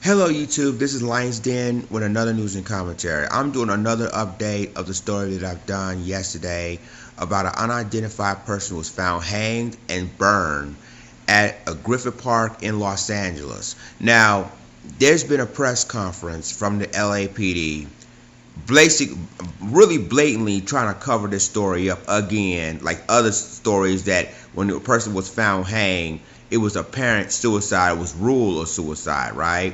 Hello YouTube, this is Lions Den with another news and commentary. I'm doing another update of the story that I've done yesterday about an unidentified person who was found hanged and burned at a Griffith Park in Los Angeles. Now, there's been a press conference from the LAPD really blatantly trying to cover this story up again, like other stories that when the person was found hanged, it was apparent suicide, it was ruled a suicide, right?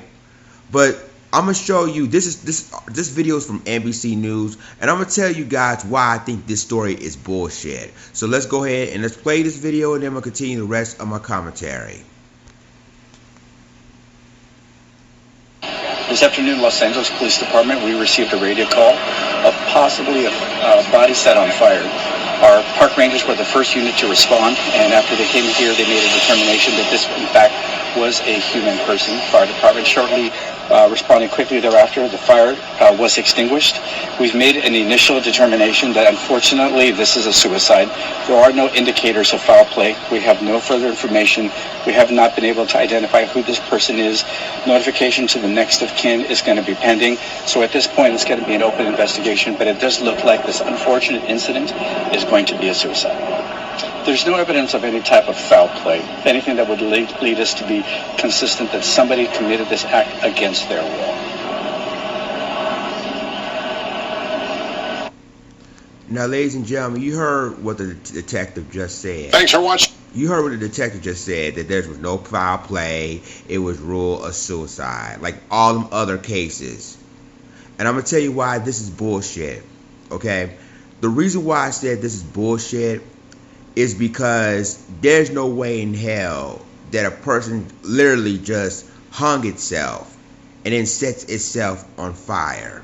But I'm gonna show you this video is from NBC News, and I'm gonna tell you guys why I think this story is bullshit. So let's go ahead and let's play this video, and then we'll continue the rest of my commentary. This afternoon, Los Angeles Police Department, we received a radio call of possibly a body set on fire. Our park rangers were the first unit to respond, and after they came here, they made a determination that this, in fact, was a human person. Fire department shortly responded quickly thereafter. The fire was extinguished. We've made an initial determination that unfortunately this is a suicide. There are no indicators of foul play. We have no further information. We have not been able to identify who this person is. Notification to the next of kin is going to be pending. So at this point it's going to be an open investigation, but it does look like this unfortunate incident is going to be a suicide. There's no evidence of any type of foul play, anything that would lead us to be consistent that somebody committed this act against their will. Now, ladies and gentlemen, you heard what the detective just said. Thanks for watching. You heard what the detective just said, that there was no foul play, it was ruled a suicide, like all them other cases. And I'm going to tell you why this is bullshit, okay? The reason why I said this is bullshit is because there's no way in hell that a person literally just hung itself and then sets itself on fire.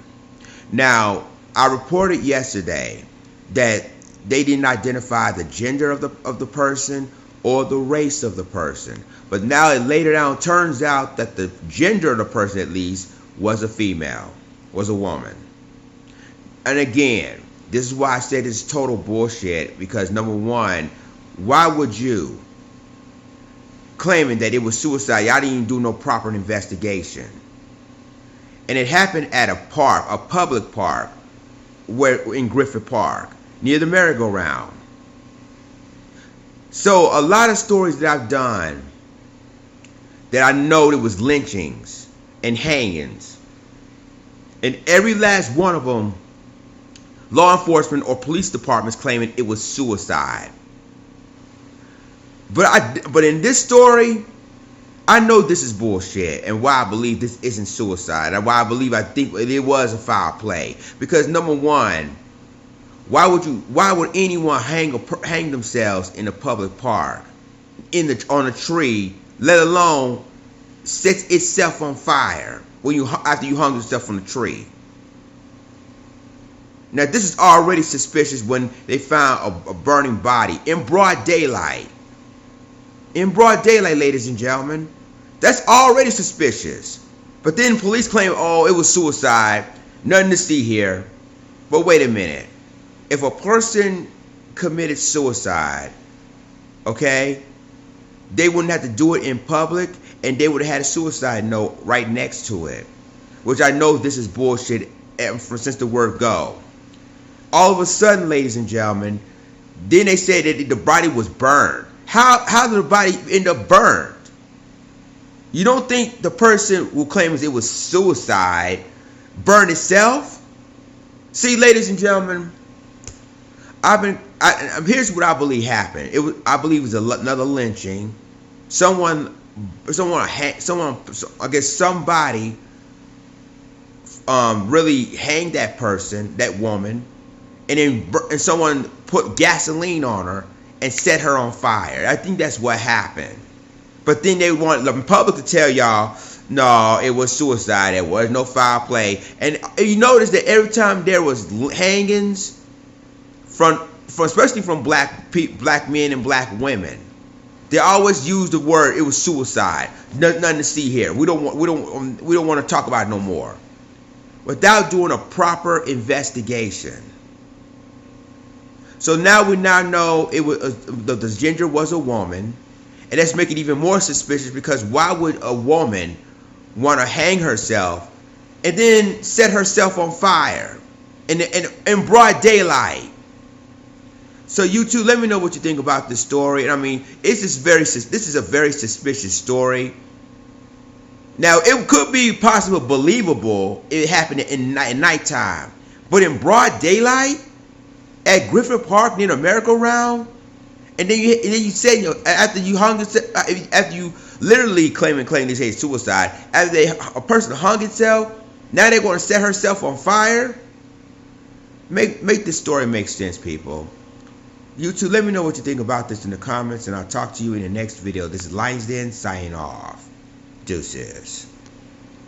Now, I reported yesterday that they didn't identify the gender of the person or the race of the person. But now it later down turns out that the gender of the person at least was a female, was a woman. And again, this is why I said it's total bullshit, because number one, why would you claiming that it was suicide? Y'all didn't even do no proper investigation. And it happened at a park, a public park, in Griffith Park, near the merry-go-round. So a lot of stories that I've done that I know there was lynchings and hangings, and every last one of them, law enforcement or police departments claiming it was suicide. But in this story, I know this is bullshit, and why I believe this isn't suicide, and why I think it was a foul play. Because number one, why would anyone hang themselves in a public park, on a tree, let alone set itself on fire after you hung yourself from the tree? Now, this is already suspicious when they found a burning body in broad daylight. In broad daylight, ladies and gentlemen. That's already suspicious. But then police claim, oh, it was suicide. Nothing to see here. But wait a minute. If a person committed suicide, okay, they wouldn't have to do it in public, and they would have had a suicide note right next to it. Which I know this is bullshit since the word go. All of a sudden, ladies and gentlemen, then they said that the body was burned. How did the body end up burned? You don't think the person who claims it was suicide burned itself? See, ladies and gentlemen, here's what I believe happened. I believe it was another lynching. Someone, I guess somebody really hanged that person, that woman, and someone put gasoline on her and set her on fire. I think that's what happened. But then they want the public to tell y'all, no, it was suicide. There was no foul play. And you notice that every time there was hangings, especially from black men and black women, they always use the word it was suicide. Nothing to see here. We don't want to talk about it no more, without doing a proper investigation. So now we know it was the gender was a woman, and that's making it even more suspicious, because why would a woman want to hang herself and then set herself on fire in broad daylight. So you two, let me know what you think about this story. And I mean, this is a very suspicious story. Now, it could be possible believable it happened in nighttime, but in broad daylight at Griffith Park near the merry-go-round, and then you said, after you literally claim this hate suicide, after a person hung itself, now they're going to set herself on fire. Make this story make sense, people. You two, let me know what you think about this in the comments, and I'll talk to you in the next video. This is Lions Den signing off. Deuces.